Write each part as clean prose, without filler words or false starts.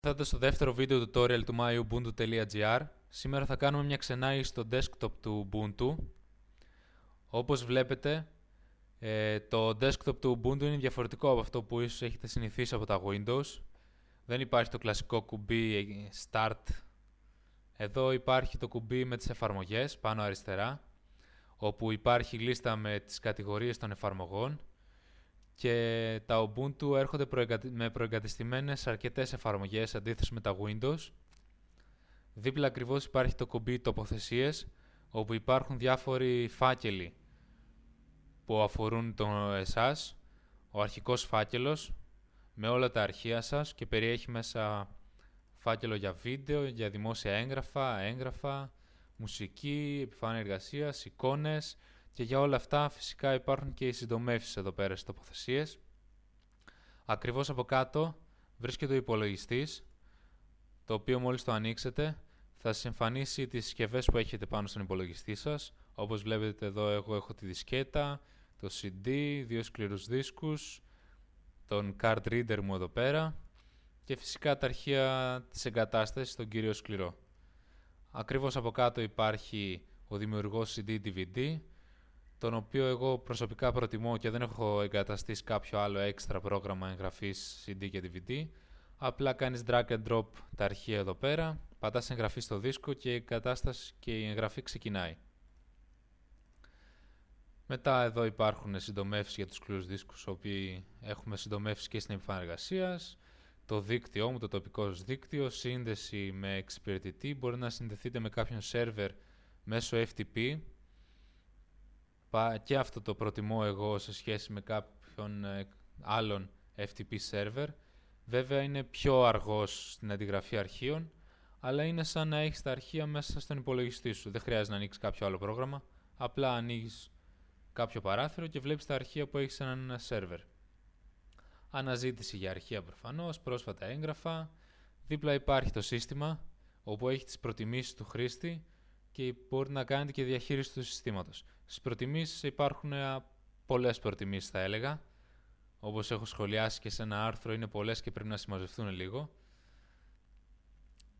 Ήρθατε στο δεύτερο βίντεο tutorial του myubuntu.gr. Σήμερα θα κάνουμε μια ξενάγηση στο desktop του Ubuntu. Όπως βλέπετε, το desktop του Ubuntu είναι διαφορετικό από αυτό που ίσως έχετε συνηθίσει από τα Windows. Δεν υπάρχει το κλασικό κουμπί Start. Εδώ υπάρχει το κουμπί με τις εφαρμογές πάνω αριστερά, όπου υπάρχει λίστα με τις κατηγορίες των εφαρμογών. Και τα Ubuntu έρχονται με προεγκατεστημένες αρκετές εφαρμογές αντίθεση με τα Windows. Δίπλα ακριβώς υπάρχει το κουμπί τοποθεσίες, όπου υπάρχουν διάφοροι φάκελοι που αφορούν εσάς. Ο αρχικός φάκελος με όλα τα αρχεία σας και περιέχει μέσα φάκελο για βίντεο, για δημόσια έγγραφα, μουσική, επιφάνεια εργασίας, εικόνες. Και για όλα αυτά φυσικά υπάρχουν και οι συντομεύσεις εδώ πέρα στις τοποθεσίες. Ακριβώς από κάτω βρίσκεται ο υπολογιστής, το οποίο μόλις το ανοίξετε θα σας εμφανίσει τις συσκευές που έχετε πάνω στον υπολογιστή σας. Όπως βλέπετε εδώ εγώ έχω τη δισκέτα, το CD, δύο σκληρούς δίσκους, τον card reader μου εδώ πέρα και φυσικά τα αρχεία της εγκατάστασης στον κύριο σκληρό. Ακριβώς από κάτω υπάρχει ο δημιουργός CD-DVD, τον οποίο εγώ προσωπικά προτιμώ και δεν έχω εγκαταστήσει κάποιο άλλο έξτρα πρόγραμμα εγγραφής CD και DVD. Απλά κάνεις drag and drop τα αρχεία εδώ πέρα, πατάς εγγραφή στο δίσκο και η εγκατάσταση και η εγγραφή ξεκινάει. Μετά εδώ υπάρχουν συντομεύσεις για τους σκληρούς δίσκους, οποίοι έχουμε συντομεύσεις και στην επιφάνεια εργασίας. Το δίκτυό μου, το τοπικό δίκτυο, σύνδεση με εξυπηρετητή, μπορεί να συνδεθείτε με κάποιον σερβερ μέσω FTP. Και αυτό το προτιμώ εγώ σε σχέση με κάποιον άλλον FTP server. Βέβαια είναι πιο αργός στην αντιγραφή αρχείων, αλλά είναι σαν να έχεις τα αρχεία μέσα στον υπολογιστή σου. Δεν χρειάζεται να ανοίξεις κάποιο άλλο πρόγραμμα, απλά ανοίγεις κάποιο παράθυρο και βλέπεις τα αρχεία που έχεις σε έναν server. Αναζήτηση για αρχεία προφανώς, πρόσφατα έγγραφα. Δίπλα υπάρχει το σύστημα, όπου έχει τις προτιμήσεις του χρήστη και μπορεί να κάνετε και διαχείριση του συστήματος. Στις προτιμήσεις υπάρχουν πολλές προτιμήσεις θα έλεγα. Όπως έχω σχολιάσει και σε ένα άρθρο, είναι πολλές και πρέπει να συμμαζευτούν λίγο.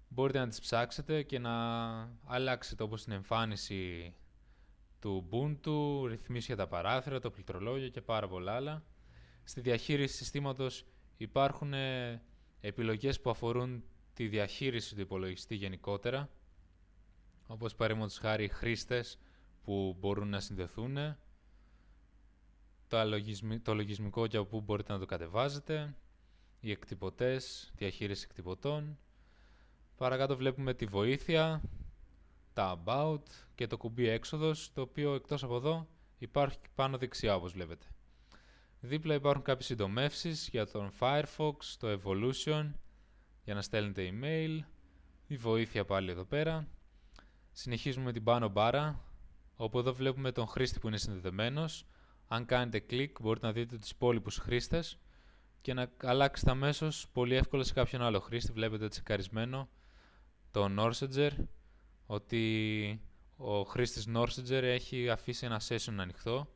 Μπορείτε να τις ψάξετε και να αλλάξετε όπως την εμφάνιση του Ubuntu, ρυθμίσεις για τα παράθυρα, το πληκτρολόγιο και πάρα πολλά άλλα. Στη διαχείριση συστήματος υπάρχουν επιλογές που αφορούν τη διαχείριση του υπολογιστή γενικότερα, όπως παραδείγματος χάρη χρήστες που μπορούν να συνδεθούν, το λογισμικό και από πού μπορείτε να το κατεβάζετε, οι εκτυπωτές, διαχείριση εκτυπωτών. Παρακάτω βλέπουμε τη βοήθεια, τα About και το κουμπί έξοδος, το οποίο εκτός από εδώ υπάρχει πάνω δεξιά όπως βλέπετε. Δίπλα υπάρχουν κάποιες συντομεύσεις για τον Firefox, το Evolution, για να στέλνετε email, η βοήθεια πάλι εδώ πέρα. Συνεχίζουμε με την πάνω μπάρα, όπου εδώ βλέπουμε τον χρήστη που είναι συνδεδεμένος. Αν κάνετε κλικ μπορείτε να δείτε τους υπόλοιπους χρήστες και να αλλάξετε αμέσως πολύ εύκολα σε κάποιον άλλο χρήστη. Βλέπετε τσεκαρισμένο το Norseger, ότι ο χρήστης Norseger έχει αφήσει ένα session ανοιχτό.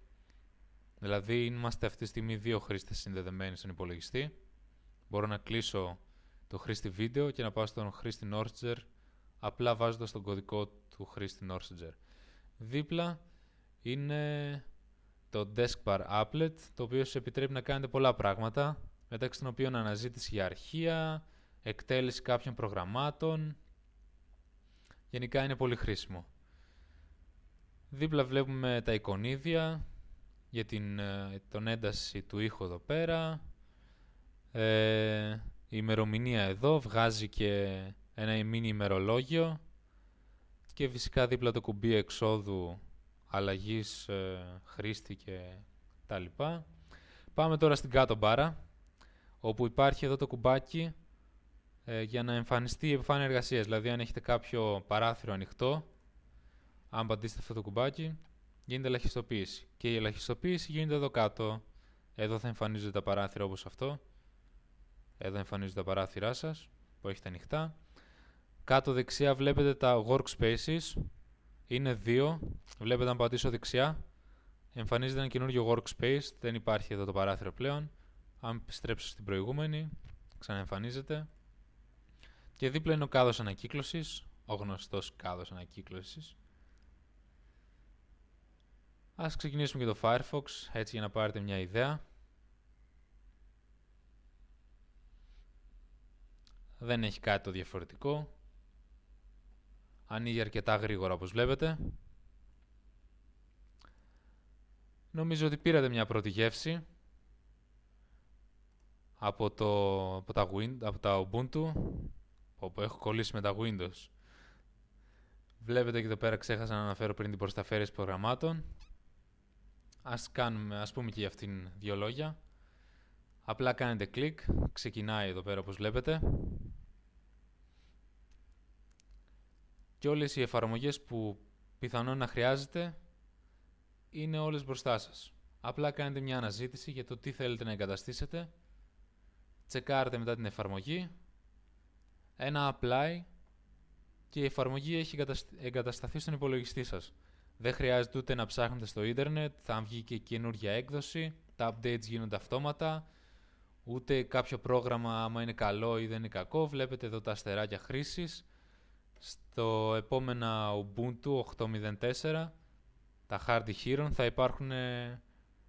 Δηλαδή είμαστε αυτή τη στιγμή δύο χρήστες συνδεδεμένοι στον υπολογιστή. Μπορώ να κλείσω το χρήστη βίντεο και να πάω στον χρήστη Norseger, απλά βάζοντας τον κωδικό του χρήστη Norseger. Δίπλα είναι το Deskbar Applet, το οποίο σας επιτρέπει να κάνετε πολλά πράγματα, μεταξύ των οποίων αναζήτηση για αρχεία, εκτέλεση κάποιων προγραμμάτων. Γενικά είναι πολύ χρήσιμο. Δίπλα βλέπουμε τα εικονίδια για τον ένταση του ήχου εδώ πέρα. Η ημερομηνία εδώ βγάζει και ένα mini ημερολόγιο και φυσικά δίπλα το κουμπί εξόδου, αλλαγής χρήστη και τα λοιπά. Πάμε τώρα στην κάτω μπάρα, όπου υπάρχει εδώ το κουμπάκι για να εμφανιστεί η επιφάνεια εργασίας. Δηλαδή αν έχετε κάποιο παράθυρο ανοιχτό, αν πατήσετε αυτό το κουμπάκι γίνεται ελαχιστοποίηση. Και η ελαχιστοποίηση γίνεται εδώ κάτω. Εδώ θα εμφανίζονται τα παράθυρα όπως αυτό. Εδώ εμφανίζονται τα παράθυρά σας που έχετε ανοιχτά. Κάτω δεξιά βλέπετε τα workspaces. Είναι δύο. Βλέπετε αν πατήσω δεξιά εμφανίζεται ένα καινούριο workspace. Δεν υπάρχει εδώ το παράθυρο πλέον. Αν επιστρέψω στην προηγούμενη ξαναεμφανίζεται. Και δίπλα είναι ο κάδος ανακύκλωσης, ο γνωστός κάδος ανακύκλωσης. Ας ξεκινήσουμε και το Firefox, έτσι για να πάρετε μια ιδέα. Δεν έχει κάτι το διαφορετικό. Ανοίγει αρκετά γρήγορα όπως βλέπετε. Νομίζω ότι πήρατε μια πρώτη γεύση από τα Ubuntu, όπου έχω κολλήσει με τα Windows. Βλέπετε και εδώ πέρα ξέχασα να αναφέρω πριν την προσταφαίρεση προγραμμάτων. Ας πούμε και για αυτήν δύο λόγια. Απλά κάνετε κλικ, ξεκινάει εδώ πέρα όπως βλέπετε. Και όλες οι εφαρμογές που πιθανόν να χρειάζεται είναι όλες μπροστά σας. Απλά κάνετε μια αναζήτηση για το τι θέλετε να εγκαταστήσετε. Τσεκάρετε μετά την εφαρμογή. Ένα apply και η εφαρμογή έχει εγκατασταθεί στον υπολογιστή σας. Δεν χρειάζεται ούτε να ψάχνετε στο ίντερνετ, θα βγει και καινούργια έκδοση, τα updates γίνονται αυτόματα, ούτε κάποιο πρόγραμμα άμα είναι καλό ή δεν είναι κακό. Βλέπετε εδώ τα αστεράκια χρήσης. Στο επόμενα Ubuntu 8.04, τα Hardy Hero, θα υπάρχουν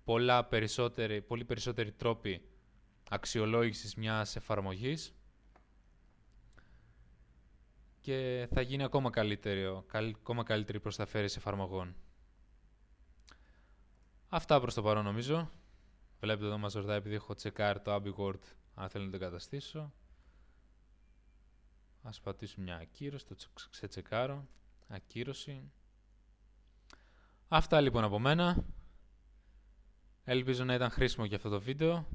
πολύ περισσότεροι τρόποι αξιολόγησης μιας εφαρμογής και θα γίνει ακόμα καλύτερη προσταφαίρεση εφαρμογών. Αυτά προς το παρόν νομίζω. Βλέπετε εδώ μας ρωτάει επειδή έχω τσεκάρει το AbiWord αν θέλω να το εγκαταστήσω. Ας πατήσουμε μια ακύρωση, το ξετσεκάρω. Ακύρωση. Αυτά λοιπόν από μένα. Ελπίζω να ήταν χρήσιμο για αυτό το βίντεο.